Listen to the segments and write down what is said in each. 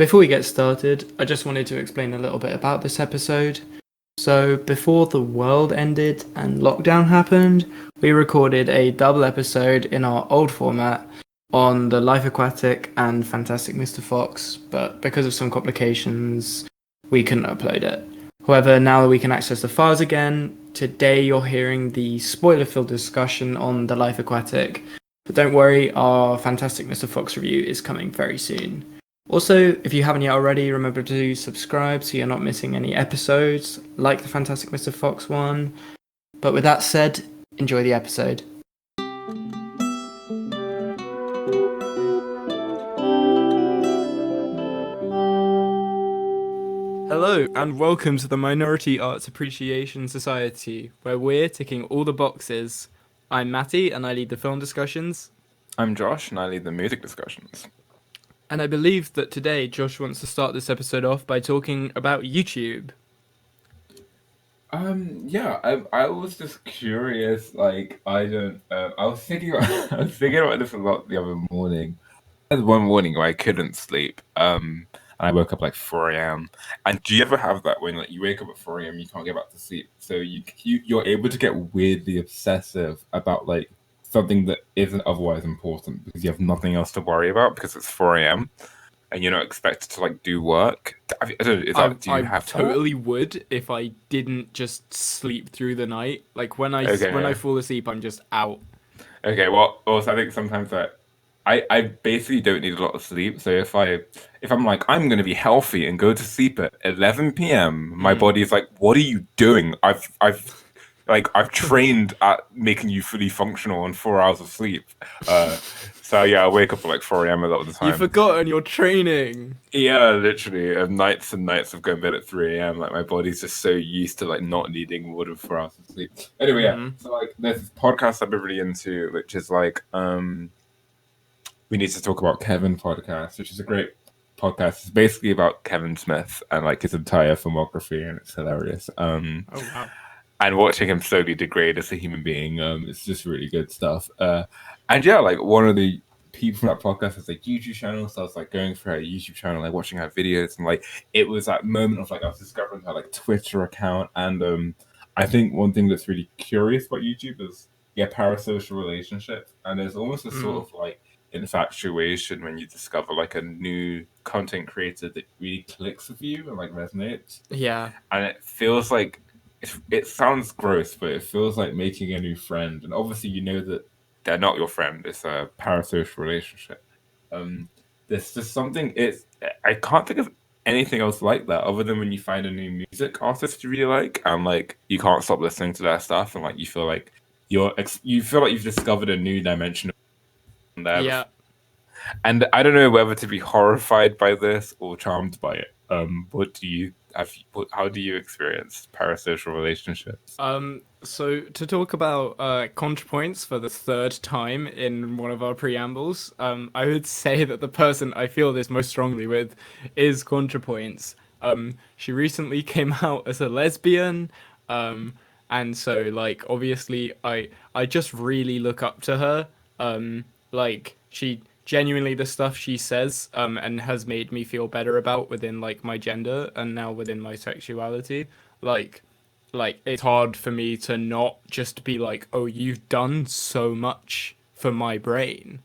before we get started, I just wanted to explain a little bit about this episode. So, before the world ended and lockdown happened, we recorded a double episode in our old format on the Life Aquatic and Fantastic Mr. Fox, but because of some complications, we couldn't upload it. However, now that we can access the files again, today you're hearing the spoiler-filled discussion on the Life Aquatic. But don't worry, our Fantastic Mr. Fox review is coming very soon. Also, if you haven't yet already, remember to subscribe so you're not missing any episodes, like the Fantastic Mr. Fox one. But with that said, enjoy the episode. Hello, and welcome to the Minority Arts Appreciation Society, where we're ticking all the boxes. I'm Mattie, and I lead the film discussions. I'm Josh, and I lead the music discussions. And I believe that today Josh wants to start this episode off by talking about YouTube. I was just curious. I was thinking about this a lot the other morning. There's one morning where I couldn't sleep. And I woke up like 4 a.m. And do you ever have that when you wake up at 4 a.m. and you can't get back to sleep? So you're able to get weirdly obsessive about something that isn't otherwise important because you have nothing else to worry about because it's 4 a.m. and you're not expected to do work. I don't know, do you have totally would if I didn't just sleep through the night. When I fall asleep, I'm just out. Okay, well, also I think sometimes that I basically don't need a lot of sleep. So if I'm I'm going to be healthy and go to sleep at 11 p.m., my body is like, what are you doing? I've trained at making you fully functional on 4 hours of sleep. So yeah, I wake up at 4 a.m. a lot of the time. You've forgotten your training. Yeah, literally. Nights and nights of going to bed at 3 a.m. My body's just so used to not needing more than 4 hours of sleep. Anyway, yeah. So there's this podcast I've been really into, which is We Need to Talk About Kevin podcast, which is a great podcast. It's basically about Kevin Smith and his entire filmography, and it's hilarious. Oh wow. And watching him slowly degrade as a human being, it's just really good stuff. And yeah, one of the people from that podcast has a YouTube channel, so I was going through her YouTube channel, watching her videos, and it was that moment of I was discovering her Twitter account, and I think one thing that's really curious about YouTube is parasocial relationships, and there's almost a sort of infatuation when you discover a new content creator that really clicks with you and resonates. Yeah, and it feels it sounds gross, but it feels like making a new friend. And obviously, you know that they're not your friend. It's a parasocial relationship. There's just something. I can't think of anything else like that other than when you find a new music artist you really like, and you can't stop listening to their stuff, and you feel like you've discovered a new dimension of them. Yeah. And I don't know whether to be horrified by this or charmed by it. How do you experience parasocial relationships? So to talk about ContraPoints for the third time in one of our preambles, I would say that the person I feel this most strongly with is ContraPoints. She recently came out as a lesbian, and so obviously I just really look up to her. She genuinely, the stuff she says and has made me feel better about within my gender and now within my sexuality, it's hard for me to not just be oh, you've done so much for my brain,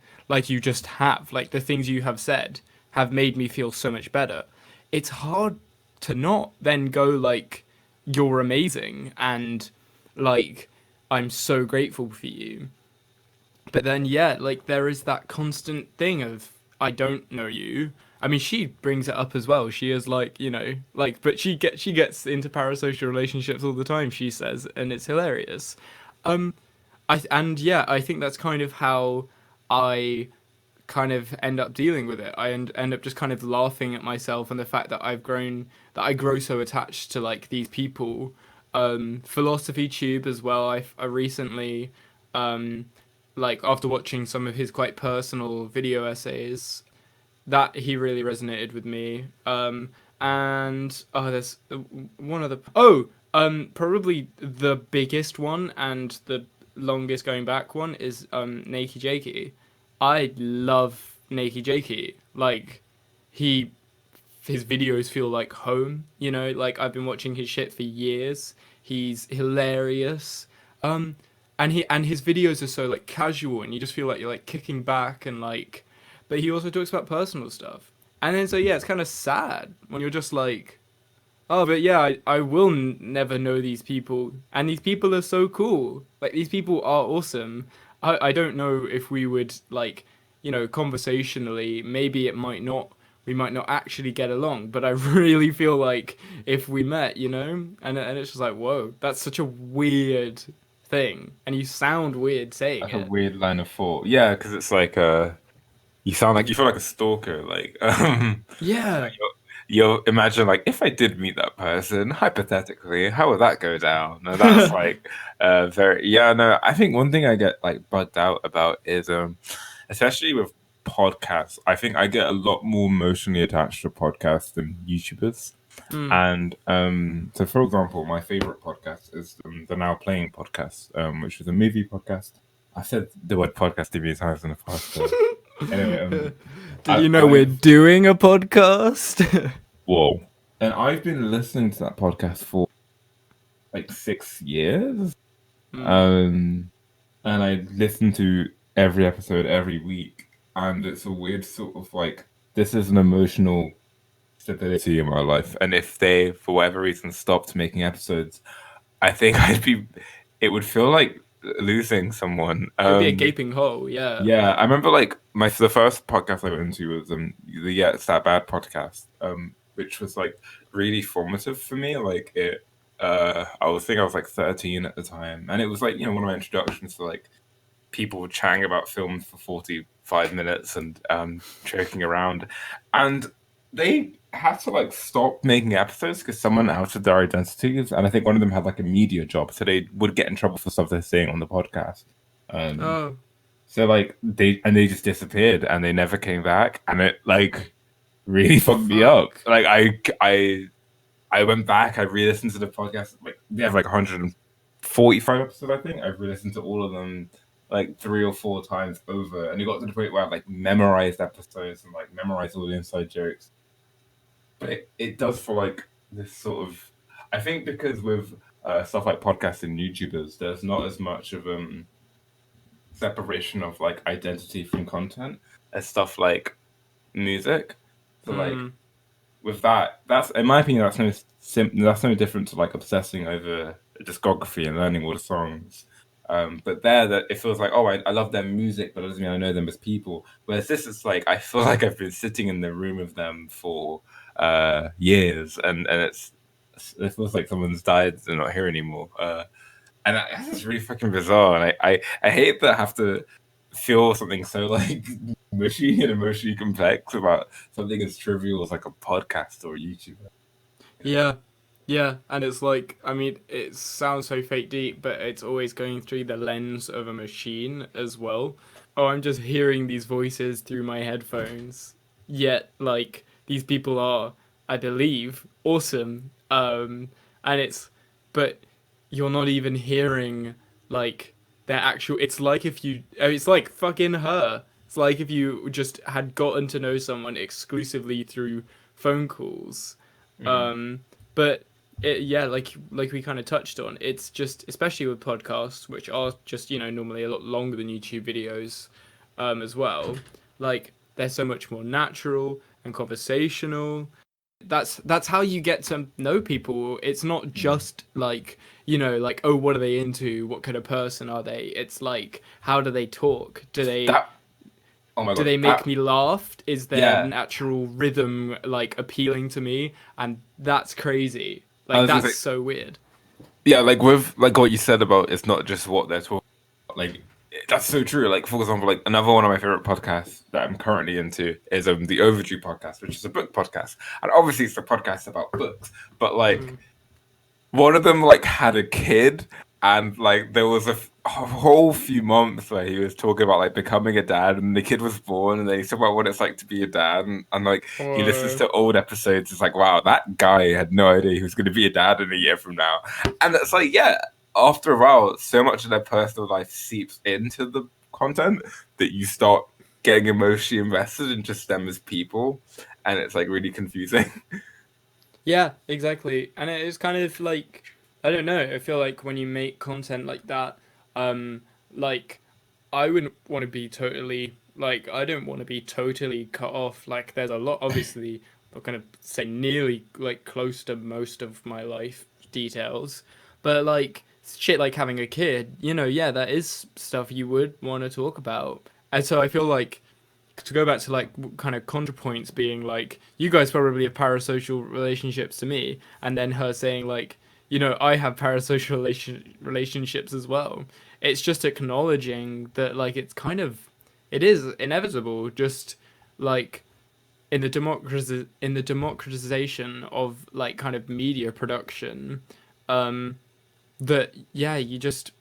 you just have, the things you have said have made me feel so much better. It's hard to not then go you're amazing and I'm so grateful for you. But then, yeah, there is that constant thing of, I don't know you. I mean, she brings it up as well. She is but she gets into parasocial relationships all the time, she says, and it's hilarious. I think that's kind of how I kind of end up dealing with it. I end up just kind of laughing at myself and the fact that I grow so attached to these people. Philosophy Tube as well. I recently, after watching some of his quite personal video essays, that he really resonated with me. There's one other. Probably the biggest one and the longest going back one is Nakey Jakey. I love Nakey Jakey. He his videos feel like home. You know, like I've been watching his shit for years. He's hilarious. Um, and his videos are so like casual, and you just feel like you're like kicking back and like. But he also talks about personal stuff, and then so yeah, it's kind of sad when you're just like, oh, but yeah, I will never know these people, and these people are so cool. Like these people are awesome. I don't know if we would like, you know, conversationally, maybe it might not. We might not actually get along, but I really feel like if we met, you know, and it's just like, whoa, that's such a weird thing, and you sound weird saying Like a it. weird line of thought. Yeah, because it's like you sound like you feel like a stalker. Like Yeah. you'll imagine like if I did meet that person, hypothetically, how would that go down? And that's like very yeah, no, I think one thing I get like bugged out about is especially with podcasts, I think I get a lot more emotionally attached to podcasts than YouTubers. Mm. And so for example, my favorite podcast is the Now Playing podcast, which is a movie podcast. I said the word podcast a few times in the past. So anyway, Did you know we're I've doing a podcast? whoa. And I've been listening to that podcast for like 6 years. Mm. Um, and I listen to every episode every week. And it's a weird sort of like, this is an emotional stability in my life. And if they, for whatever reason, stopped making episodes, I think it would feel like losing someone. It would be a gaping hole, yeah. Yeah, I remember like the first podcast I went into was the Yeah It's That Bad podcast, which was like really formative for me. Like it, I was like 13 at the time, and it was like one of my introductions to like people chatting about films for 45 minutes and joking around, and they had to like stop making episodes because someone outed their identities, and I think one of them had like a media job, so they would get in trouble for stuff they're saying on the podcast. Um, Oh, so like they just disappeared and they never came back, and it like really fucked me up. fuck. Like I went back, I re-listened to the podcast. Like they have like 145 episodes, I think. I've re-listened to all of them like 3 or 4 times over, and it got to the point where I've like memorized episodes and like memorized all the inside jokes. But it does feel like this sort of. I think because with stuff like podcasts and YouTubers, there's not as much of separation of like identity from content as stuff like music. So like Mm. with that, that's in my opinion that's no different to like obsessing over a discography and learning all the songs. But there, that it feels like I love their music, but it doesn't mean I know them as people. Whereas this is like I feel like I've been sitting in the room with them for years, and it feels like someone's died and not here anymore. And that's just really fucking bizarre. And I hate that I have to feel something so like mushy and emotionally complex about something as trivial as like a podcast or a YouTuber. Yeah. Yeah, and it's like, I mean, it sounds so fake deep, but it's always going through the lens of a machine as well. Oh, I'm just hearing these voices through my headphones. Yet, like, these people are, I believe, awesome. And but you're not even hearing, like, their actual, it's like if you, it's like fucking her. It's like if you just had gotten to know someone exclusively through phone calls. Mm. Um, but yeah, like we kind of touched on, it's just especially with podcasts, which are just normally a lot longer than YouTube videos, as well. Like they're so much more natural and conversational. That's how you get to know people. It's not Mm. just like like, oh, what are they into? What kind of person are they? It's like, how do they talk? That oh my Do god, they make that me laugh? Is their yeah. natural rhythm like appealing to me? And that's crazy. I Like was gonna that's say so weird. yeah, like with like what you said about it's not just what they're talking about. Like that's so true. Like for example, like another one of my favorite podcasts that I'm currently into is the Overdue podcast, which is a book podcast, and obviously it's a podcast about books, but like Mm. one of them like had a kid, and like there was a whole few months where he was talking about like becoming a dad, and the kid was born, and then he talked about what it's like to be a dad, and like he listens Or to old episodes. It's like, wow, that guy had no idea he was going to be a dad in a year from now, and it's like, yeah, after a while, so much of their personal life seeps into the content that you start getting emotionally invested in just them as people, and it's like really confusing. Yeah, exactly. And it is kind of like, I don't know, I feel like when you make content like that, um, like I wouldn't want to be totally like I don't want to be totally cut off. Like there's a lot obviously I'm gonna say nearly like close to most of my life details. But like shit like having a kid, yeah, that is stuff you would want to talk about. And so I feel like to go back to like kind of contrapoints being like you guys probably have parasocial relationships to me, and then her saying like I have parasocial relationships as well. It's just acknowledging that like it is inevitable, just like in the democratization of like kind of media production, um that yeah, you just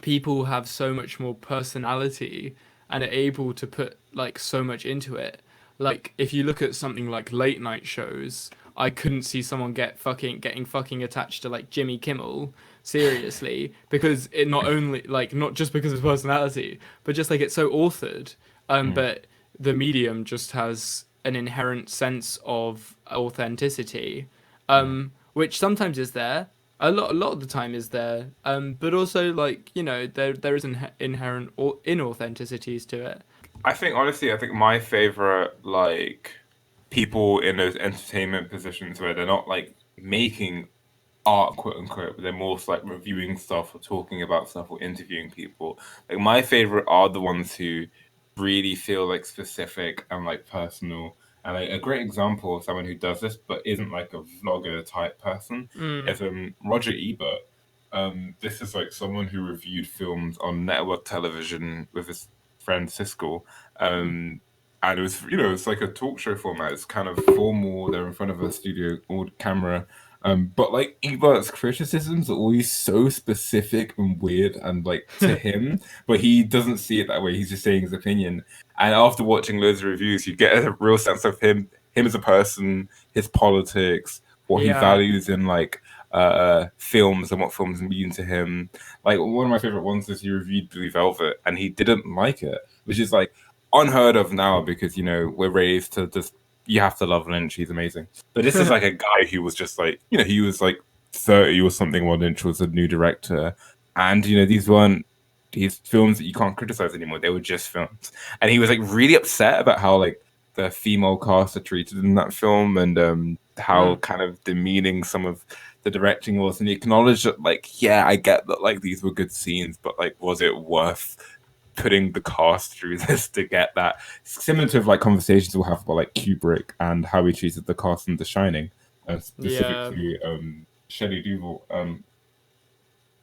people have so much more personality and are able to put like so much into it. Like if you look at something like late night shows, I couldn't see someone getting fucking attached to like Jimmy Kimmel seriously, because it not only like not just because of his personality, but just like it's so authored. Mm. But the medium just has an inherent sense of authenticity, Yeah. which sometimes is there, a lot of the time is there, but also like there is inherent inauthenticities to it. I think honestly, I think my favorite like people in those entertainment positions where they're not like making art, quote unquote, but they're more so, like reviewing stuff or talking about stuff or interviewing people. Like my favorite are the ones who really feel like specific and like personal. And like, a great example of someone who does this but isn't like a vlogger type person Mm, is Roger Ebert. This is like someone who reviewed films on network television with his friend Siskel. Um, and it was, it's like a talk show format. It's kind of formal. They're in front of a studio or camera, but like Ebert's criticisms are always so specific and weird and like to him, but he doesn't see it that way. He's just saying his opinion. And after watching loads of reviews, you get a real sense of him as a person, his politics, what he yeah, values in like films and what films mean to him. Like one of my favorite ones is he reviewed Blue Velvet and he didn't like it, which is like unheard of now because we're raised to just you have to love Lynch. He's amazing. But this is like a guy who was just like, he was like 30 or something when Lynch was a new director. And, these weren't these films that you can't criticize anymore. They were just films. And he was like really upset about how like the female cast are treated in that film and how mm, kind of demeaning some of the directing was. And he acknowledged that like, yeah, I get that like these were good scenes, but like was it worth putting the cast through this to get that similar to like conversations we'll have about like Kubrick and how he treated the cast in The Shining, yeah, specifically Shelley Duvall.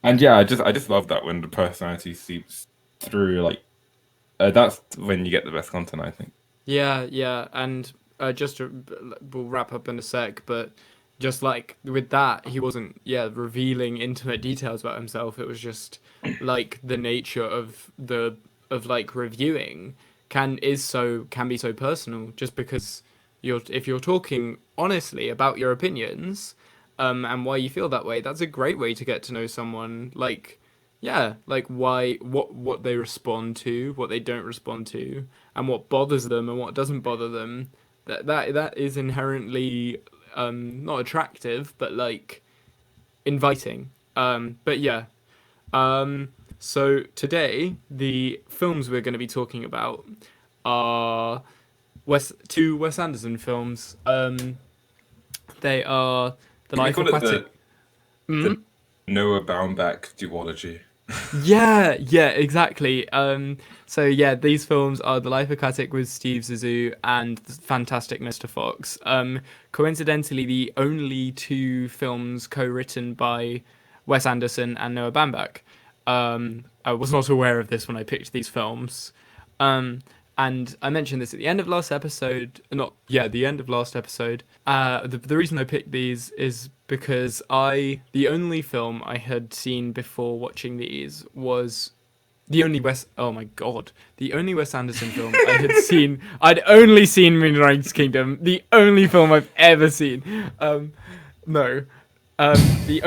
And yeah, I just love that when the personality seeps through. Like that's when you get the best content, I think. yeah. And we'll wrap up in a sec, but just like with that, he wasn't revealing intimate details about himself. It was just like the nature of like reviewing can be so personal, just because if you're talking honestly about your opinions, and why you feel that way, that's a great way to get to know someone. Like yeah, like why what they respond to, what they don't respond to, and what bothers them and what doesn't bother them. That is inherently not attractive, but like inviting. But yeah. So today the films we're going to be talking about are two Wes Anderson films. They are The Can we Life call it the Aquatic. the Noah Baumbach duology? Yeah, exactly. So yeah, these films are The Life Aquatic with Steve Zissou and The Fantastic Mr. Fox. Coincidentally, the only two films co-written by Wes Anderson and Noah Baumbach. I was not aware of this when I picked these films. Um, and I mentioned this at the end of last episode. Not yeah, the end of last episode. The reason I picked these is because the only film I had seen before watching these was the only Wes. Oh my god, the only Wes Anderson film I had seen. I'd only seen Moonrise Kingdom. The only film I've ever seen. No. The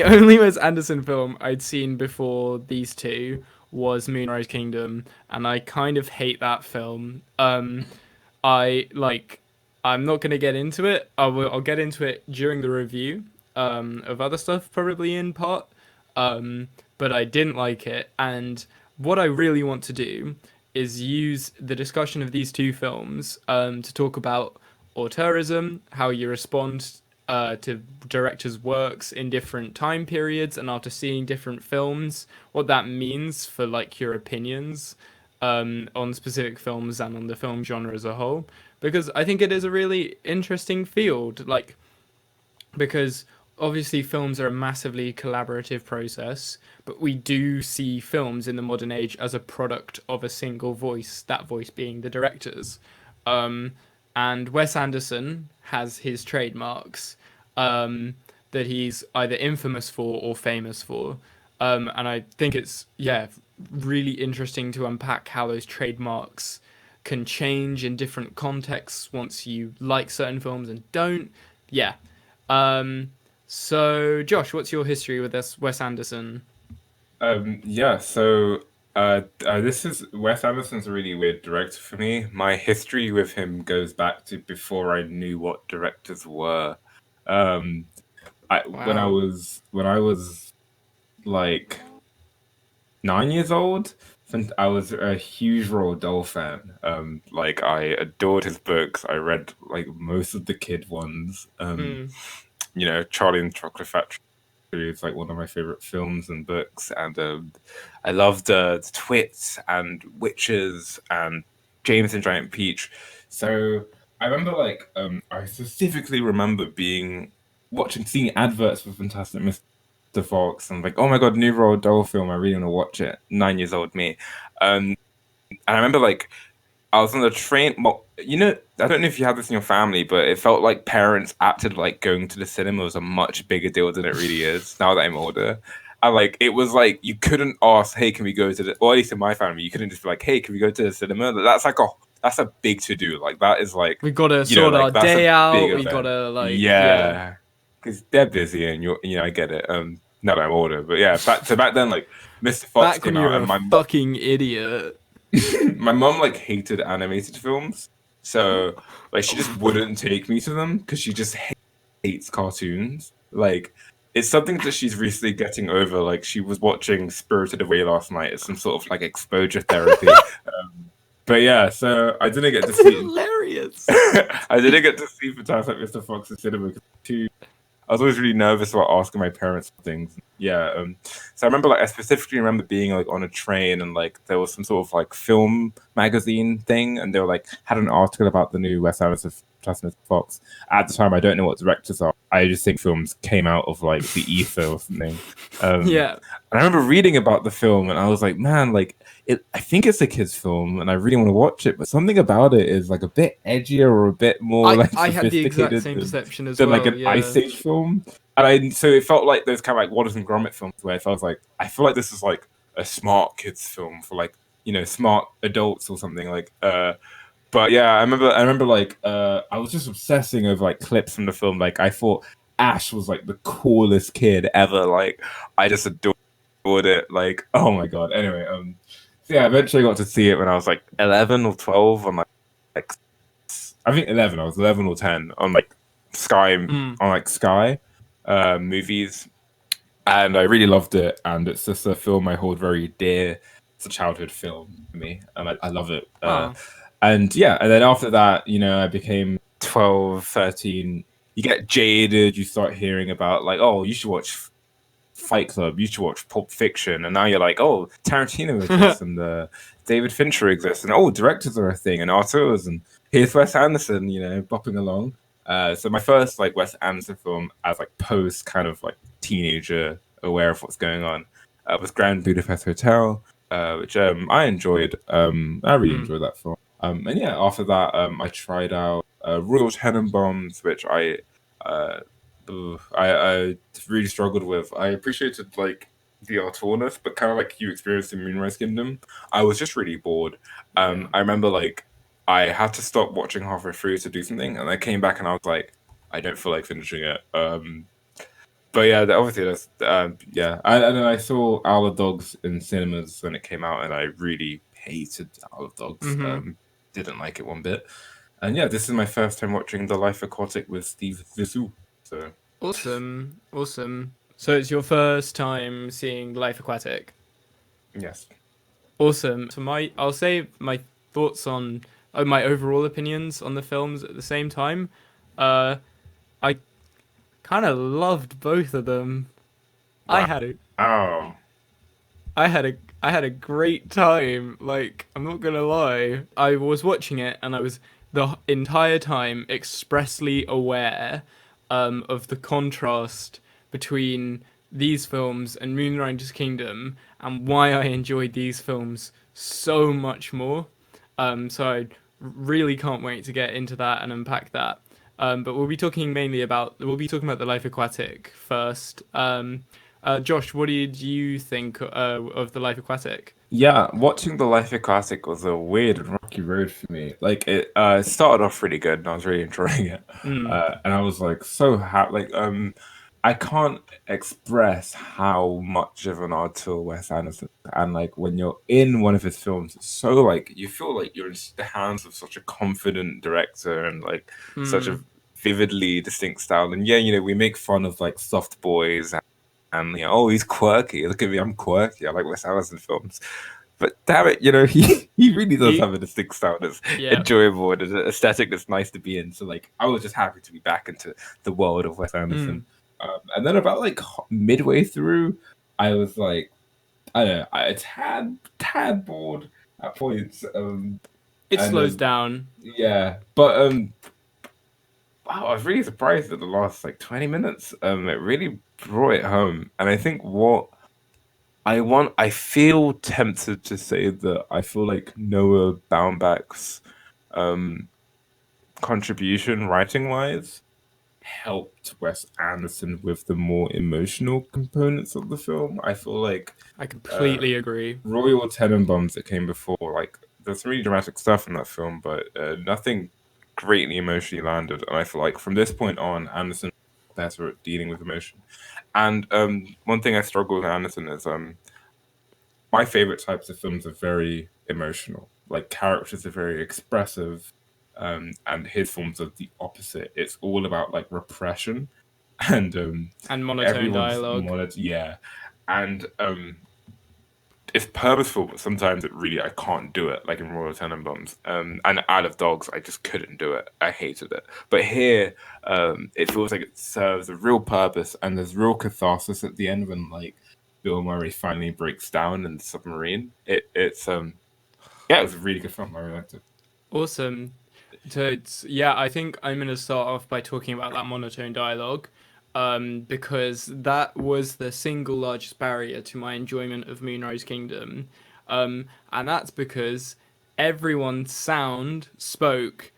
only Wes Anderson film I'd seen before these two was Moonrise Kingdom, and I kind of hate that film. I like. I'm not gonna get into it. I'll get into it during the review of other stuff, probably in part. But I didn't like it, and what I really want to do is use the discussion of these two films to talk about auteurism, how you respond to directors' works in different time periods, and after seeing different films, what that means for like your opinions on specific films and on the film genre as a whole. Because I think it is a really interesting field, like because obviously films are a massively collaborative process, but we do see films in the modern age as a product of a single voice, that voice being the director's. Um, and Wes Anderson has his trademarks that he's either infamous for or famous for. And I think it's, yeah, really interesting to unpack how those trademarks can change in different contexts once you like certain films and don't. Yeah, so, Josh, what's your history with this Wes Anderson? Yeah, so this is Wes Anderson's a really weird director for me. My history with him goes back to before I knew what directors were. Um, Wow. when I was like 9 years old, since I was a huge Roald Dahl fan. Like I adored his books. I read like most of the kid ones. Mm. Charlie and the Chocolate Factory is like one of my favorite films and books, and I loved the Twits and Witches and James and Giant Peach. So I remember like I specifically remember seeing adverts for Fantastic Mr. Fox, and like, oh my god, new Roald Dahl film, I really want to watch it. 9 years old me, and I remember like I was on the train. Well, I don't know if you had this in your family, but it felt like parents acted like going to the cinema was a much bigger deal than it really is now that I'm older. And like it was like you couldn't ask, "Hey, can we go to the?" Or at least in my family, you couldn't just be like, "Hey, can we go to the cinema?" That's a big to do. Like that is like We gotta sort our like that's day a big out. We event. gotta, like, yeah. Yeah, because they're busy, and I get it. Now that I'm older, but yeah, back then, like Mr. Fox Back when came you out, were and a fucking idiot. my mom like hated animated films, so like she just wouldn't take me to them because she just hates cartoons. Like it's something that she's recently getting over. Like she was watching Spirited Away last night as some sort of like exposure therapy. But yeah, so I didn't get to That's see. hilarious. I didn't get to see Fantastic Mr. Fox in cinema because I was always really nervous about asking my parents for things. Yeah, so I remember like I specifically remember being like on a train and like there was some sort of like film magazine thing, and they were like had an article about the new Wes Anderson Fantastic Mr. Fox. At the time, I don't know what directors are. I just think films came out of like the ether or something. Yeah. And I remember reading about the film, and I was like, man, like I think it's a kids' film, and I really want to watch it. But something about it is like a bit edgier or a bit more I, like I had the exact sophisticated same than, perception as than like well, an Ice yeah. Age film. And so it felt like those kind of like Wallace and Gromit films where it felt like I feel like this is like a smart kids film for like smart adults or something like. But yeah, I remember like I was just obsessing over like clips from the film. Like I thought Ash was like the coolest kid ever. Like I just adored it. Like oh my god. Anyway, so yeah, I eventually got to see it when I was like 11 or 12 on like I think 11. I was 11 or 10 on like Mm. Sky movies, and I really loved it. And it's just a film I hold very dear. It's a childhood film for me, and I love it. Oh. And yeah, and then after that, I became 12, 13. You get jaded. You start hearing about like, oh, you should watch Fight Club. You should watch Pulp Fiction. And now you're like, oh, Tarantino exists, and David Fincher exists, and oh, directors are a thing, and auteurs, and here's Wes Anderson, bopping along. So my first like Wes Anderson film as like post kind of like teenager aware of what's going on was Grand Budapest Hotel, which I enjoyed. I really Mm. enjoyed that film. And yeah, after that, I tried out Royal Tenenbaums, which uh, I really struggled with. I appreciated like the artfulness, but kind of like you experienced in Moonrise Kingdom, I was just really bored. Yeah. I remember like I had to stop watching halfway through to do something, and I came back and I was like, I don't feel like finishing it. But yeah, obviously that's yeah. And then I saw Isle of Dogs in cinemas when it came out, and I really hated Isle of Dogs. Mm-hmm. Didn't like it one bit. And yeah, this is my first time watching The Life Aquatic with Steve Zissou. So Awesome, awesome. So it's your first time seeing Life Aquatic. yes. Awesome. So I'll say my thoughts on my overall opinions on the films at the same time. Uh, I kind of loved both of them. I Wow. had a, Oh. I had a great time. Like, I'm not gonna lie. I was watching it and I was the entire time expressly aware, of the contrast between these films and Moonrider's Kingdom and why I enjoyed these films so much more. So I really can't wait to get into that and unpack that. But we'll be talking about the Life Aquatic first. Josh, what did you think of the Life Aquatic? Yeah, watching The Life Aquatic was a weird and rocky road for me. Like it started off really good and I was really enjoying it. Mm, And I was like so happy I can't express how much of an artist Wes Anderson and like when you're in one of his films, it's so like you feel like you're in the hands of such a confident director and like such a mm. vividly distinct style. And yeah, we make fun of like soft boys and oh, he's quirky. Look at me, I'm quirky. I like Wes Anderson films. But damn it, he really does He, have a distinct style that's yeah. enjoyable and an aesthetic that's nice to be in. So like, I was just happy to be back into the world of Wes Anderson. Mm. And then about like midway through, I was like, I don't know, I tad bored at points. It And slows down. yeah, but wow, I was really surprised at the last like 20 minutes. It really brought it home, and I think what I feel tempted to say that I feel like Noah Baumbach's um, contribution writing wise helped Wes Anderson with the more emotional components of the film. I feel like I uh, completely agree. Royal Tenenbaums that came before, like there's some really dramatic stuff in that film, but nothing greatly emotionally landed. And I feel like from this point on, Anderson better at dealing with emotion. And one thing I struggle with Anderson is my favorite types of films are very emotional. Like characters are very expressive, and his films are the opposite. It's all about like repression, and And monotone everyone's dialogue. monitored. Yeah, and it's purposeful, but sometimes I can't do it. Like in Royal Tenenbaums, and Isle of Dogs, I just couldn't do it. I hated it. But here, it feels like it serves a real purpose, and there's real catharsis at the end when like Bill Murray finally breaks down in the submarine. It's yeah, it was a really good film. I really liked it. Awesome. So yeah, I think I'm gonna start off by talking about that monotone dialogue, because that was the single largest barrier to my enjoyment of Moonrise Kingdom, and that's because everyone sound spoke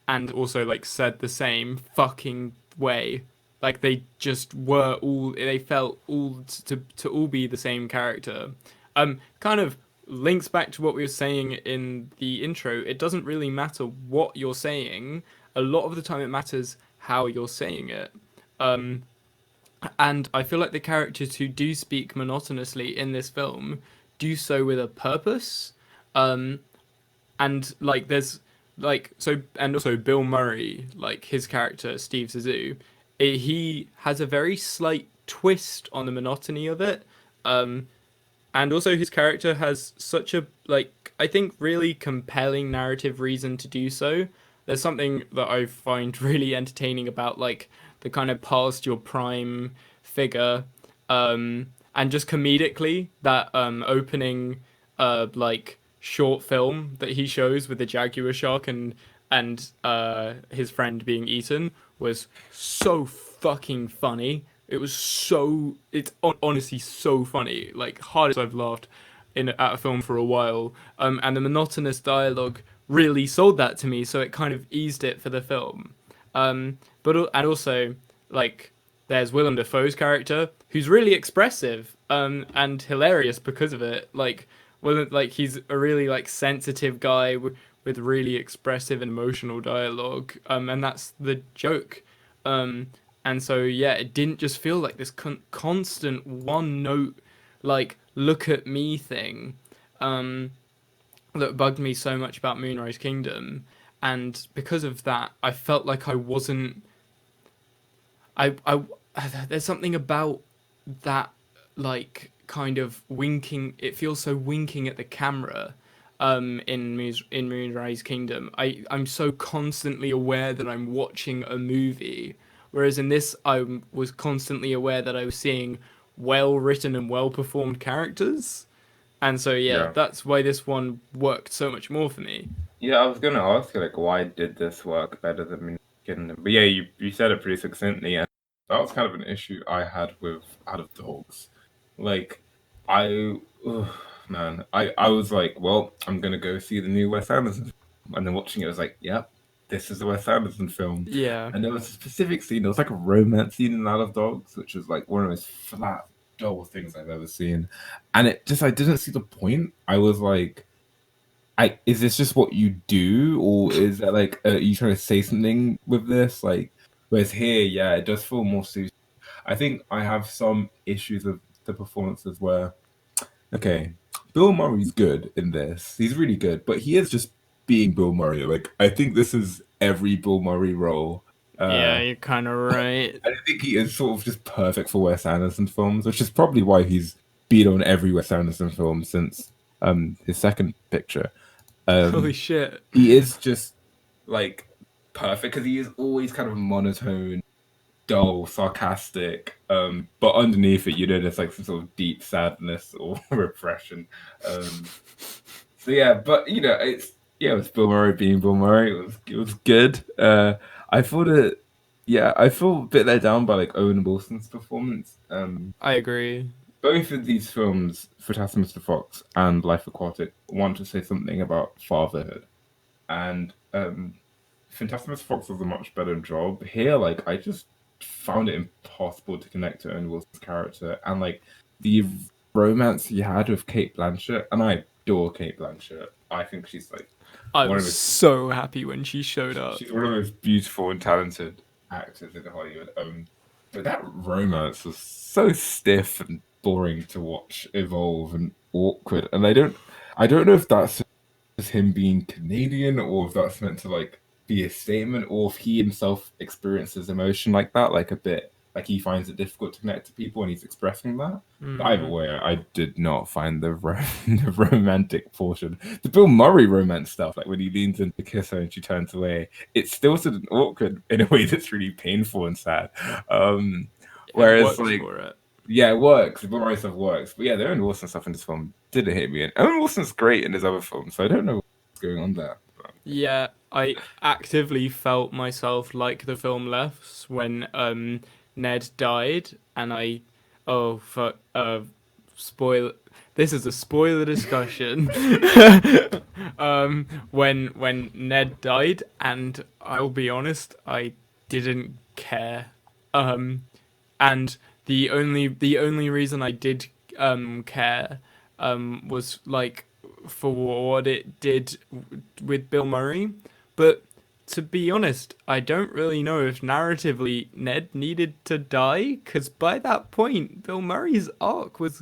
and also like said the same fucking way. Like they just were all they felt all to all be the same character. Kind of links back to what we were saying in the intro. It doesn't really matter what you're saying. A lot of the time it matters how you're saying it. Um and I feel like the characters who do speak monotonously in this film do so with a purpose. Um and like there's like so and also Bill Murray, like his character Steve Zissou, he has a very slight twist on the monotony of it, um and also his character has such a like I think really compelling narrative reason to do so. There's something that I find really entertaining about like the kind of past your prime figure, and just comedically that opening like short film that he shows with the jaguar shark and his friend being eaten was so fucking funny. It's honestly so funny, like hardest I've laughed in at a film for a while. And the monotonous dialogue really sold that to me, so it kind of eased it for the film. And also like there's Willem Dafoe's character who's really expressive, and hilarious because of it. Like like he's a really like sensitive guy with really expressive and emotional dialogue, and that's the joke. Um, and so yeah, it didn't just feel like this constant one note like look at me thing, um, that bugged me so much about Moonrise Kingdom. and because of that, I felt like I wasn't. I there's something about that, like, kind of winking. It feels so winking at the camera. In Moonrise Kingdom, I'm so constantly aware that I'm watching a movie, whereas in this I was constantly aware that I was seeing well written and well performed characters, and so yeah, Yeah. that's why this one worked so much more for me. Yeah, I was gonna ask you like why did this work better than Minion? But yeah, you said it pretty succinctly, and that was kind of an issue I had with Out of Dogs. Like, I, ugh, man, I was like, well, I'm gonna go see the new Wes Anderson film. And then watching it, I was like, yep, this is the Wes Anderson film. Yeah, And there was a specific scene. There was like a romance scene in Out of Dogs, which was like one of the most flat, dull things I've ever seen. And it just, I didn't see the point. I was like. Is this just what you do, or is that like are you trying to say something with this? Like, whereas here, yeah, it does feel more serious. I think I have some issues with the performances where, okay, Bill Murray's good in this. He's really good, but he is just being Bill Murray. Like, I think this is every Bill Murray role. yeah, you're kind of right. I think he is sort of just perfect for Wes Anderson films, which is probably why he's been on every Wes Anderson film since his second picture. Holy Um, shit. he is just like perfect because he is always kind of monotone, dull, sarcastic. But underneath it, there's like some sort of deep sadness or repression. Um, so yeah, but it was Bill Murray being Bill Murray. It was good. I thought it. Yeah, I feel a bit let down by like Owen Wilson's performance. I agree. Both of these films, Fantastic Mr. Fox and Life Aquatic, want to say something about fatherhood. And Fantastic Mr. Fox does a much better job. Here, like, I just found it impossible to connect to Owen Wilson's character. And, like, the romance he had with Kate Blanchett, and I adore Kate Blanchett. I think she's, like, I one was of the, so happy when she showed up. she's one of the most beautiful and talented actors in Hollywood. But that romance was so stiff and boring to watch evolve and awkward. And I don't know if that's just him being Canadian or if that's meant to like be a statement or if he himself experiences emotion like that, like a bit like he finds it difficult to connect to people and he's expressing that. But either Mm. way, I did not find the romantic portion. The Bill Murray romance stuff, like when he leans in to kiss her and she turns away, it's still sort of awkward in a way that's really painful and sad. Um, It whereas works like for it. yeah, it works. The Bill Murray stuff works. But yeah, the Owen Wilson stuff in this film didn't hit me. And Owen Wilson's great in his other films, so I don't know what's going on there. But, Yeah, I actively felt myself like the film left when Ned died, and I oh fuck spoil this is a spoiler discussion. When Ned died, and I'll be honest, I didn't care. Um, and the only reason I did care was like for what it did with Bill Murray, but to be honest, I don't really know if narratively Ned needed to die because by that point Bill Murray's arc was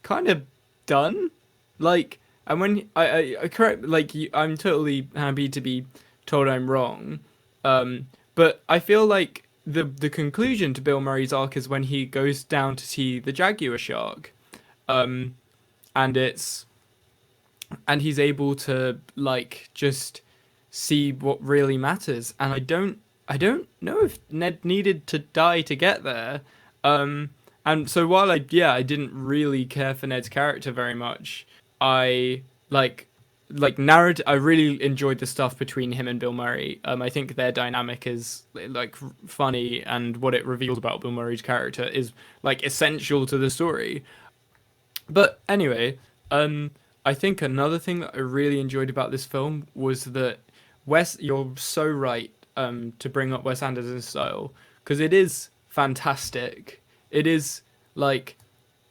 kind of done. Like, and when I correct, like, I'm totally happy to be told I'm wrong. But I feel like the conclusion to Bill Murray's arc is when he goes down to see the jaguar shark. Um, and it's and he's able to like just see what really matters. And I don't know if Ned needed to die to get there. Um, and so while I didn't really care for Ned's character very much, I like narrative. I really enjoyed the stuff between him and Bill Murray. I think their dynamic is like funny, and what it reveals about Bill Murray's character is like essential to the story. But anyway, I think another thing that I really enjoyed about this film was that you're so right, to bring up Wes Anderson's style because it is fantastic. It is like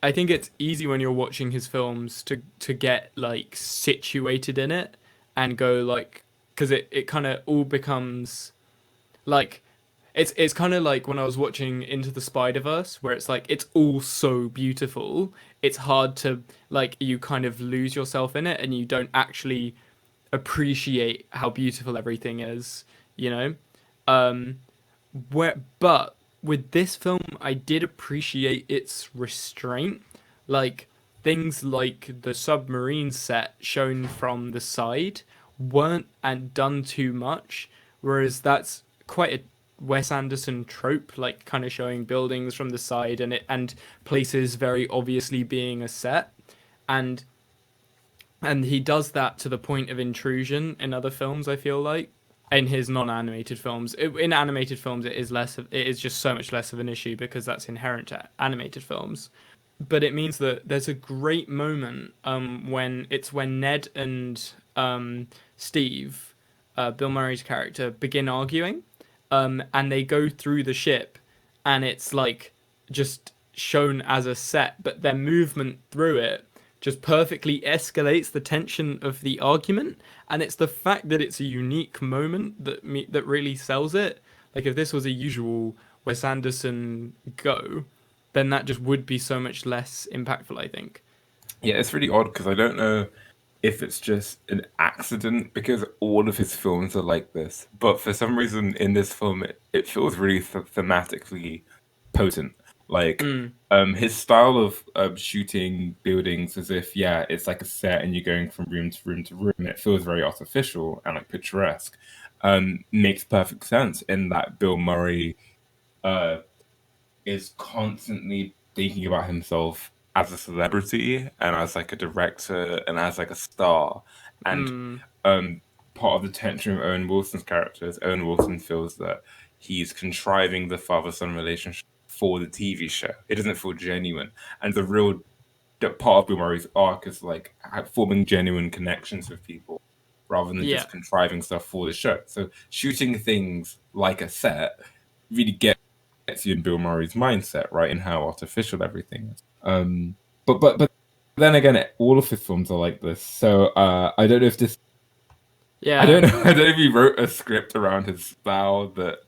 I think it's easy when you're watching his films to get like situated in it and go like because it kind of all becomes like it's kind of like when I was watching Into the Spider-Verse, where it's like it's all so beautiful. It's hard to like you kind of lose yourself in it, and you don't actually appreciate how beautiful everything is, you know? Um, but with this film, I did appreciate its restraint. Like things like the submarine set shown from the side weren't and done too much, whereas that's quite a Wes Anderson trope, like kind of showing buildings from the side and places very obviously being a set, and he does that to the point of intrusion in other films. I feel like in his non-animated films, in animated films, it is just so much less of an issue because that's inherent to animated films. But it means that there's a great moment when Ned and Steve, Bill Murray's character, begin arguing, and they go through the ship, and it's like just shown as a set, but their movement through it just perfectly escalates the tension of the argument, and it's the fact that it's a unique moment that really sells it. Like if this was a usual Wes Anderson go, then that just would be so much less impactful, I think. Yeah, it's really odd because I don't know if it's just an accident because all of his films are like this. But for some reason, in this film, it feels really thematically potent. Like, Mm, his style of shooting buildings as if, yeah, it's like a set and you're going from room to room to room. It feels very artificial and like picturesque. Makes perfect sense in that Bill Murray uh, is constantly thinking about himself as a celebrity and as like a director and as like a star. And mm, um, part of the tension of Owen Wilson's character is Owen Wilson feels that he's contriving the father-son relationship for the TV show. It doesn't feel genuine, and the real part of Bill Murray's arc is like forming genuine connections with people rather than yeah, just contriving stuff for the show. So shooting things like a set really gets you in Bill Murray's mindset, right, and how artificial everything is. But then again, all of his films are like this. So I don't know if this. I yeah. don't know. I don't know if he wrote a script around his style that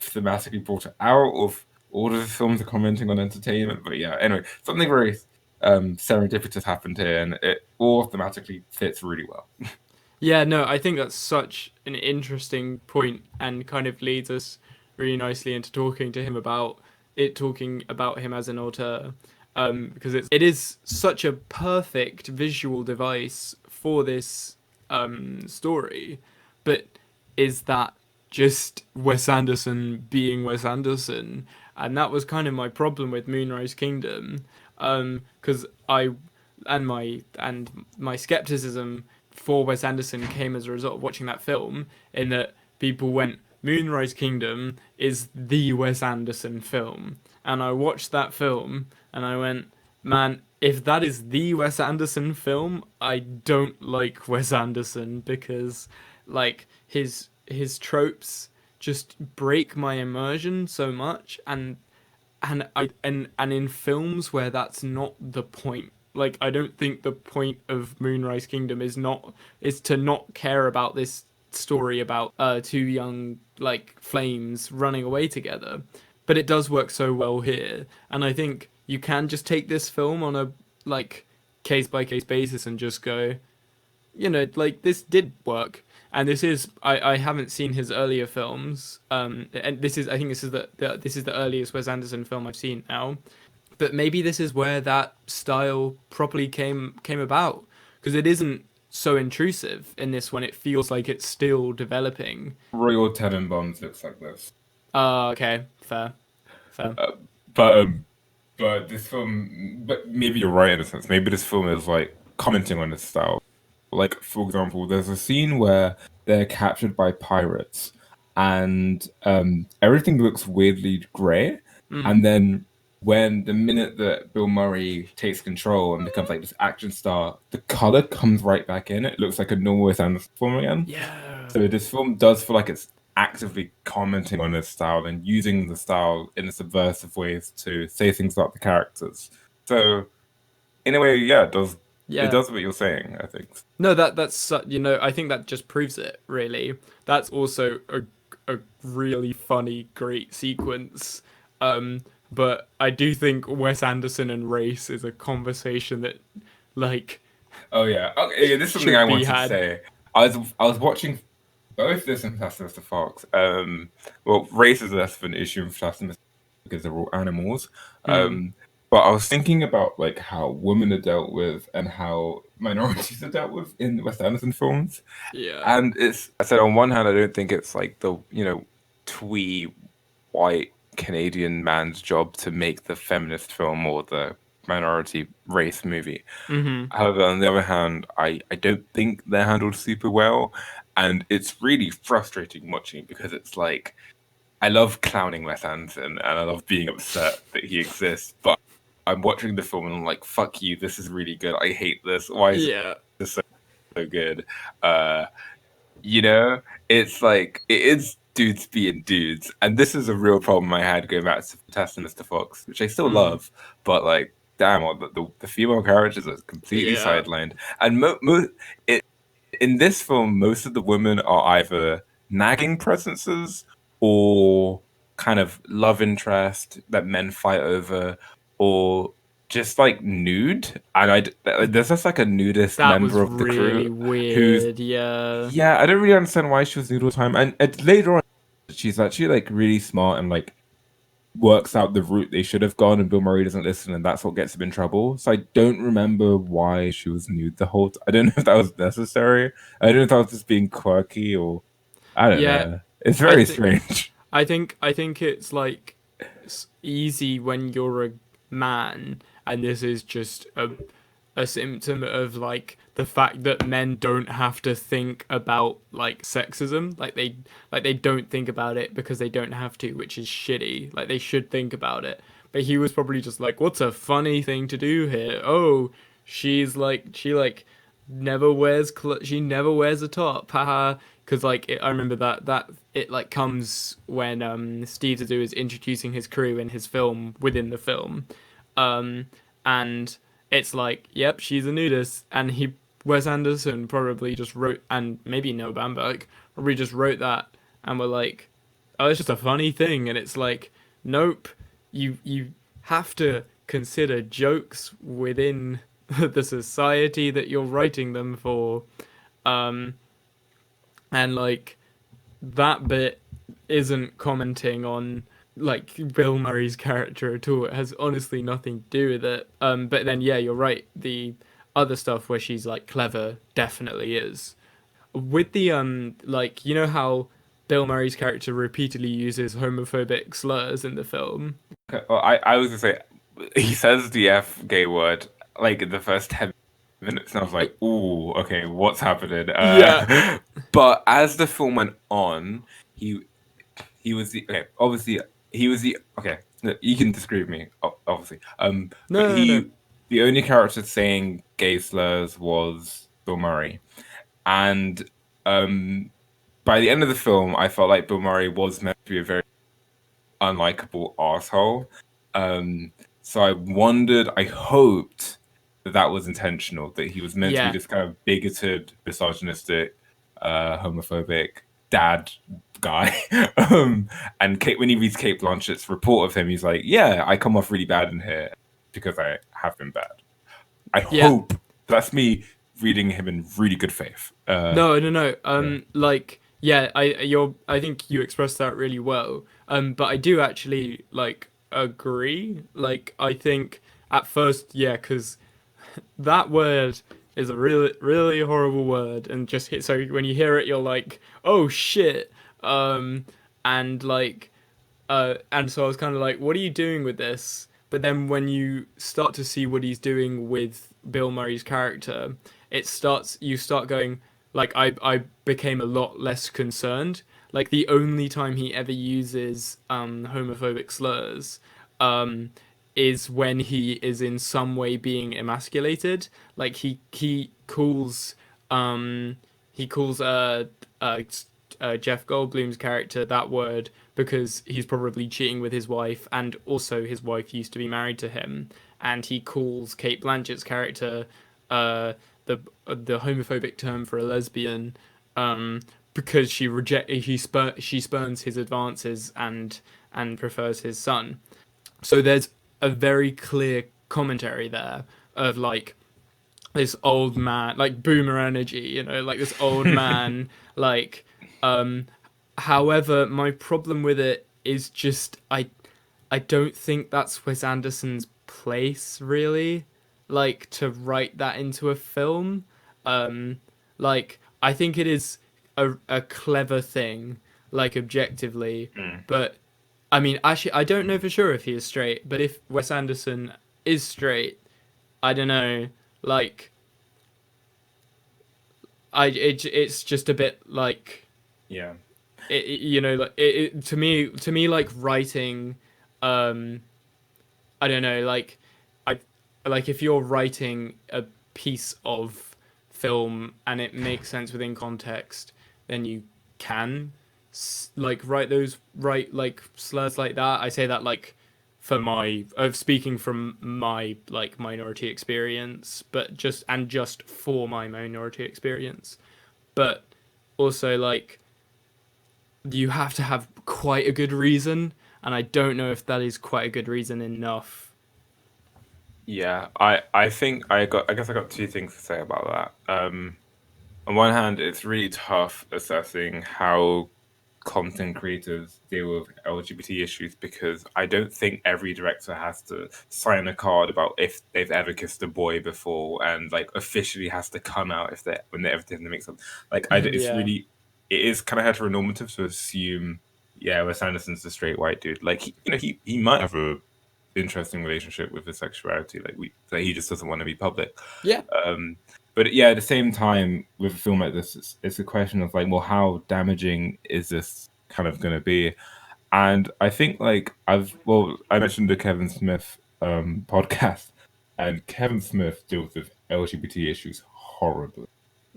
thematically brought it out, or if all of his films are commenting on entertainment. But yeah, anyway, something very serendipitous happened here, and it all thematically fits really well. Yeah, no, I think that's such an interesting point and kind of leads us really nicely into talking about him as an auteur, because it is such a perfect visual device for this story, but is that just Wes Anderson being Wes Anderson? And that was kind of my problem with Moonrise Kingdom, because my skepticism for Wes Anderson came as a result of watching that film, in that people went, Moonrise Kingdom is the Wes Anderson film. And I watched that film and I went, man, if that is the Wes Anderson film, I don't like Wes Anderson because like his tropes just break my immersion so much, and in films where that's not the point. Like I don't think the point of Moonrise Kingdom is to not care about this story about two young like flames running away together. But it does work so well here, and I think you can just take this film on a like case by case basis and just go, like this did work. And this is I haven't seen his earlier films. And this is I think this is the earliest Wes Anderson film I've seen now. But maybe this is where that style properly came about, because it isn't so intrusive in this one. It feels like it's still developing. Royal Tenenbaums looks like this, Okay, fair, fair. uh, but um, but this film, but maybe you're right in a sense. Maybe this film is like commenting on his style. Like, for example, there's a scene where they're captured by pirates and everything looks weirdly grey. Mm, And then when the minute that Bill Murray takes control and becomes like this action star, the color comes right back in. It looks like a normal Wes Anderson film again. yeah. So this film does feel like it's actively commenting on his style and using the style in a subversive ways to say things about the characters. So in a way, yeah, it Yeah. does what you're saying, I think. No, I think that just proves it, really. That's also a really funny, great sequence. But I do think Wes Anderson and race is a conversation that, like, Oh yeah. Okay, yeah, this is something I should be wanted to had. say. I was watching both this and Fantastic Mr. Fox. Well, race is less of an issue in Fantastic Mr. because they're all animals. Hmm. But I was thinking about like how women are dealt with and how minorities are dealt with in Wes Anderson films. Yeah. And I said on one hand, I don't think it's like the, twee white Canadian man's job to make the feminist film or the minority race movie. Hmm. However, on the other hand, I don't think they're handled super well. And it's really frustrating watching because it's like, I love clowning Wes Anderson and I love being upset that he exists, but I'm watching the film and I'm like, fuck you, this is really good. I hate this. Why is Yeah. this so good? Uh, you know, it's like it is dudes being dudes, and this is a real problem I had going back to Fantastic Mr. Fox, which I still Mm. love, but like, damn, the female characters are completely Yeah. sidelined, and in this film, most of the women are either nagging presences or kind of love interest that men fight over, or just like nude. And there's just like a nudist That was member of the really crew who's weird. Yeah. yeah, I don't really understand why she was nude all the time. And later on, she's actually like really smart and like works out the route they should have gone, and Bill Murray doesn't listen, and that's what gets him in trouble. So I don't remember why she was nude the whole time. I don't know if that was necessary. I don't know if that was just being quirky or I don't Yeah. know. It's I very think. strange. I think it's like it's easy when you're a man, and this is just a symptom of like the fact that men don't have to think about like sexism. Like they don't think about it because they don't have to, which is shitty. Like they should think about it. But he was probably just like, what's a funny thing to do here? Oh, she she never wears a top. Haha. Because like I remember that it like comes when Steve Zissou is introducing his crew in his film within the film, um, and it's like, yep, she's a nudist, and Wes Anderson probably just wrote, and maybe Noah Baumbach probably just wrote that, and we're like, oh, it's just a funny thing, and it's like, nope, you have to consider jokes within the society that you're writing them for, um, and like that bit isn't commenting on like Bill Murray's character at all. It has honestly nothing to do with it. But then yeah, you're right. The other stuff where she's like clever definitely is. With the like you know how Bill Murray's character repeatedly uses homophobic slurs in the film. Okay, well, I was gonna say he says the F gay word like in the first 10 minutes, and I was Uh, like, "Ooh, okay, what's happening?" Yeah. But as the film went on, he he was the okay. Obviously, he was the okay. No, you can disagree with me, obviously. But No, no, no. the only character saying gay slurs was Bill Murray, and um, by the end of the film, I felt like Bill Murray was meant to be a very unlikable asshole. Um, so I wondered, I hoped that that was intentional, that he was meant to be Yeah. this kind of bigoted, misogynistic, homophobic dad guy. And when he reads Kate Blanchett's report of him, he's like, "Yeah, I come off really bad in here because I have been bad." I Yeah. hope that's me reading him in really good faith. No, no, no. Yeah. Like, yeah, I think you expressed that really well. But I do actually like agree. Like, I think at first, yeah, because that word is a really, really horrible word, and just so when you hear it, you're like, oh shit. Um, and like, and so I was kind of like, what are you doing with this? But then when you start to see what he's doing with Bill Murray's character, you start going, like, I became a lot less concerned. Like, the only time he ever uses homophobic slurs um, is when he is in some way being emasculated. Like, he calls uh, Jeff Goldblum's character that word because he's probably cheating with his wife, and also his wife used to be married to him. And he calls Kate Blanchett's character uh, the homophobic term for a lesbian because she spurns his advances and prefers his son. So there's a very clear commentary there of like this old man, like boomer energy, like this old man, like um however, my problem with it is just I don't think that's Wes Anderson's place really, like to write that into a film. Um like I think it is a clever thing, like objectively, Mm. but I mean actually I don't know for sure if he is straight, but if Wes Anderson is straight, I don't know, like it's just a bit like Yeah. like to me like writing, um I don't know, I like if you're writing a piece of film and it makes sense within context, then you can like write like slurs like that. I say that like for my of speaking from my like minority experience, but just for my minority experience. But also like you have to have quite a good reason, and I don't know if that is quite a good reason enough. Yeah, I think I guess I got two things to say about that. On one hand, it's really tough assessing how content creators deal with LGBT issues because I don't think every director has to sign a card about if they've ever kissed a boy before and like officially has to come out if they when they everything makes up. Like it's Yeah. really it is kind of heteronormative to assume yeah, Wes Anderson's a straight white dude. Like he might have a interesting relationship with his sexuality. Like he just doesn't want to be public. Yeah. Um, but yeah, at the same time, with a film like this, it's a question of like, well, how damaging is this kind of going to be? And I think like I mentioned the Kevin Smith podcast, and Kevin Smith deals with LGBT issues horribly.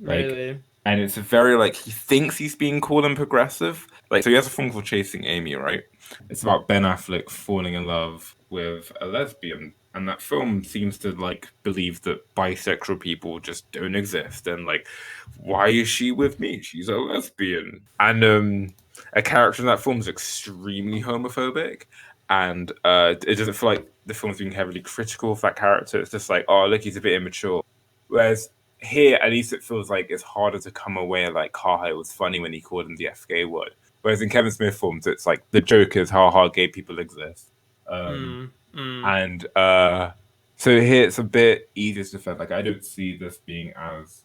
Like, Really. and it's a very like he thinks he's being cool and progressive. Like, so he has a film called Chasing Amy, right? It's about Ben Affleck falling in love with a lesbian, and that film seems to like believe that bisexual people just don't exist, and like, why is she with me? She's a lesbian, and a character in that film is extremely homophobic, and it doesn't feel like the film's being heavily critical of that character. It's just like, oh, look, he's a bit immature. Whereas here, at least it feels like it's harder to come away like, haha, it was funny when he called him the FK word. Whereas in Kevin Smith films, it's like the joke is how hard gay people exist. Um, Mm. Mm. and so here it's a bit easier to defend. Like I don't see this being as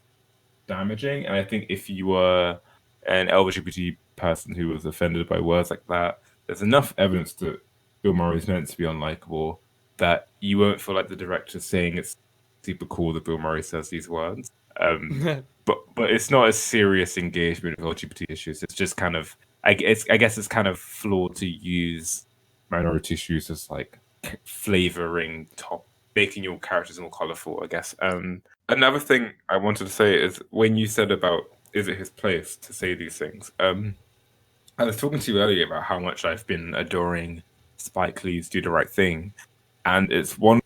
damaging. And I think if you were an LGBT person who was offended by words like that, there's enough evidence that Bill Murray's meant to be unlikable that you won't feel like the director's saying it's super cool that Bill Murray says these words. But it's not a serious engagement with LGBT issues. It's just kind of I guess it's kind of flawed to use minority issues as like flavoring top making your characters more colorful, I guess. Another thing I wanted to say is when you said about is it his place to say these things? I was talking to you earlier about how much I've been adoring Spike Lee's Do the Right Thing, and it's one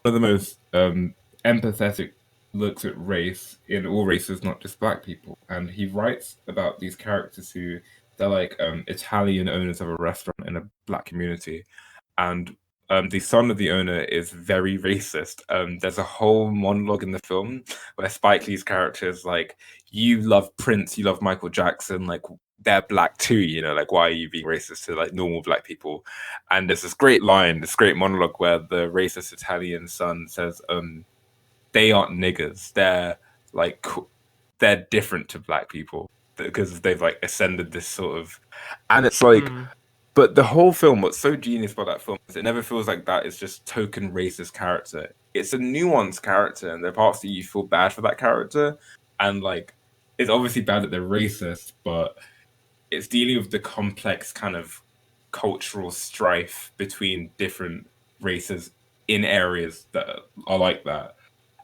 of the most empathetic looks at race in all races, not just black people. And he writes about these characters who they're like Italian owners of a restaurant in a black community, and the son of the owner is very racist. There's a whole monologue in the film where Spike Lee's character is like, "You love Prince, you love Michael Jackson, like they're black too, like why are you being racist to like normal black people?" And there's this great line, this great monologue where the racist Italian son says, "They aren't niggers. They're like they're different to black people because they've like ascended this sort of," and it's like Mm. but the whole film, what's so genius about that film is it never feels like that is just token racist character. It's a nuanced character, and there are parts that you feel bad for that character, and like it's obviously bad that they're racist, but it's dealing with the complex kind of cultural strife between different races in areas that are like that.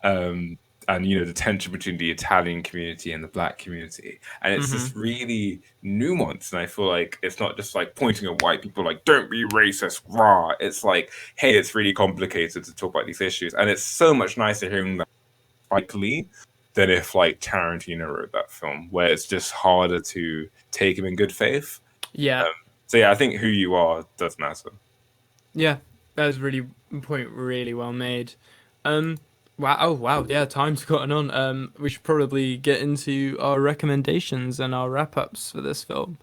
Um, and the tension between the Italian community and the black community, and it's Mm-hmm. just really nuanced. And I feel like it's not just like pointing at white people like "don't be racist," rah. It's like, hey, it's really complicated to talk about these issues, and it's so much nicer hearing that Spike Lee than if like Tarantino wrote that film, where it's just harder to take him in good faith. Yeah. Um, so yeah, I think who you are does matter. Yeah. That was really point really well made. Um Wow, oh wow, yeah, time's gotten on. We should probably get into our recommendations and our wrap-ups for this film.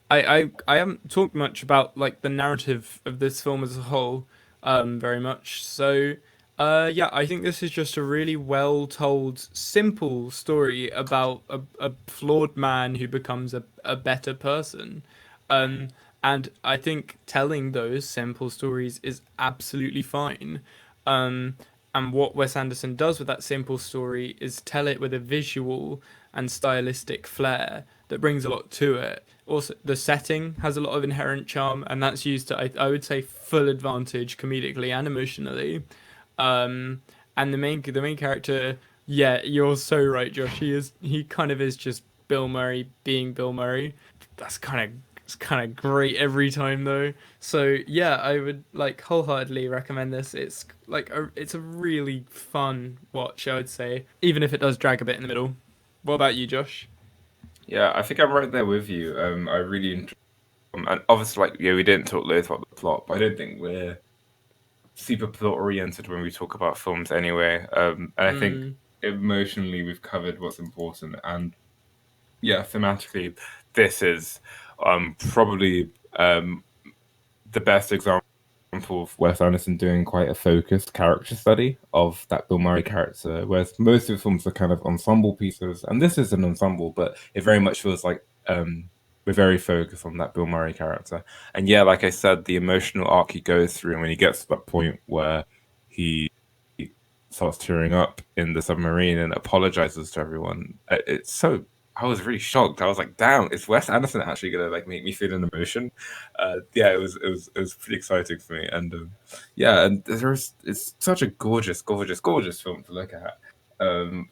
I haven't talked much about like the narrative of this film as a whole, very much. So, yeah, I think this is just a really well told, simple story about a flawed man who becomes a better person. Um, and I think telling those simple stories is absolutely fine. Um, and what Wes Anderson does with that simple story is tell it with a visual and stylistic flair that brings a lot to it. Also, the setting has a lot of inherent charm, and that's used to, I would say, full advantage comedically and emotionally. Um, and the main character, yeah, you're so right, Josh. He kind of is just Bill Murray being Bill Murray. That's kind of great every time though. So yeah, I would like wholeheartedly recommend this. It's a really fun watch, I would say, even if it does drag a bit in the middle. What about you, Josh? Yeah, I think I'm right there with you. I really enjoy and obviously, like, yeah, we didn't talk loads about the plot, but I don't think we're super plot oriented when we talk about films anyway. And I think Mm, emotionally we've covered what's important, and yeah, thematically, this is probably the best example of Wes Anderson doing quite a focused character study of that Bill Murray character, whereas most of the films are kind of ensemble pieces, and this is an ensemble, but it very much feels like we're very focused on that Bill Murray character. And yeah, like I said, the emotional arc he goes through, and when he gets to that point where he starts tearing up in the submarine and apologizes to everyone, it's so. I was really shocked. I was like, "Damn, is Wes Anderson actually gonna like make me feel an emotion?" Yeah, it was pretty exciting for me, and yeah, and it's such a gorgeous, gorgeous, gorgeous film to look at.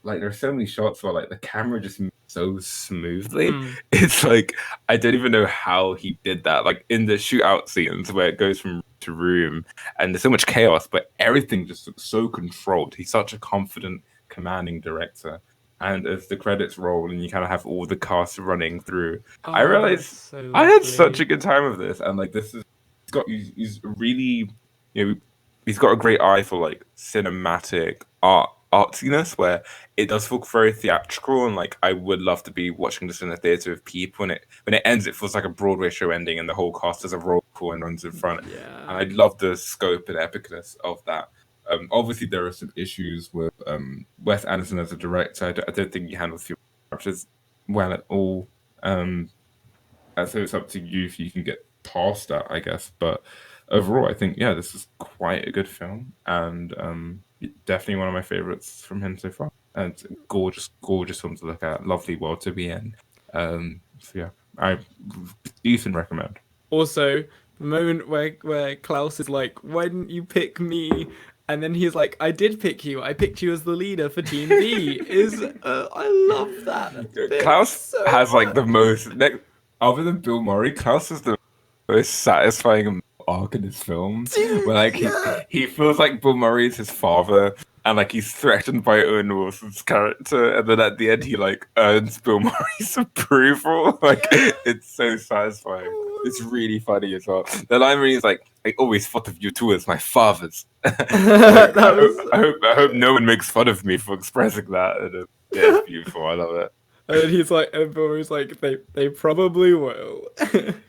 Like there's so many shots where like the camera just moves so smoothly. mm. It's like I don't even know how he did that. Like in the shootout scenes where it goes from room to room, and there's so much chaos, but everything just looks so controlled. He's such a confident, commanding director. And as the credits roll and you kind of have all the cast running through, I Oh, that's realized so I had such a lovely. good time with this. And like this is he's really, you know, he's got a great eye for like cinematic artsiness where it does feel very theatrical, and like I would love to be watching this in a theater with people. When it ends, it feels like a Broadway show ending, and the whole cast does a roll call and runs in front. And Yeah. I love the scope and epicness of that. Obviously, there are some issues with Wes Anderson as a director. I don't think he handles the characters well at all. Um, and so it's up to you if you can get past that, I guess. But overall, I think yeah, this is quite a good film, and definitely one of my favorites from him so far. And it's a gorgeous, gorgeous film to look at. Lovely world to be in. So yeah, I decent recommend. Also, the moment where Klaus is like, "Why didn't you pick me?" And then he's like, "I did pick you. I picked you as the leader for Team B." Is I love that bit Klaus so has like the much. most, other than Bill Murray, Klaus is the most satisfying arc in this film. Where like Yeah. he feels like Bill Murray is his father, and like he's threatened by Owen Wilson's character, and then at the end he like earns Bill Murray's approval. Like Yeah. it's so satisfying. It's Oh, really funny as well. The line where he's like, "I always thought of you two as my fathers." Like that was I hope no one makes fun of me for expressing that. And, yeah, it's beautiful. I love it. and then he's like, and Boomer's like, they probably will.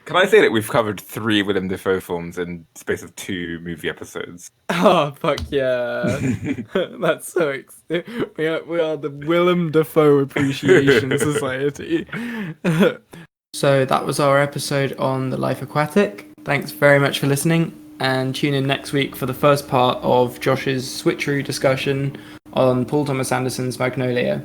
Can I say that we've covered three Willem Dafoe films in the space of two movie episodes? Oh fuck yeah. That's so we are the Willem Dafoe Appreciation Society. So that was our episode on the Life Aquatic. Thanks very much for listening, and tune in next week for the first part of Josh's switcheroo discussion on Paul Thomas Anderson's Magnolia.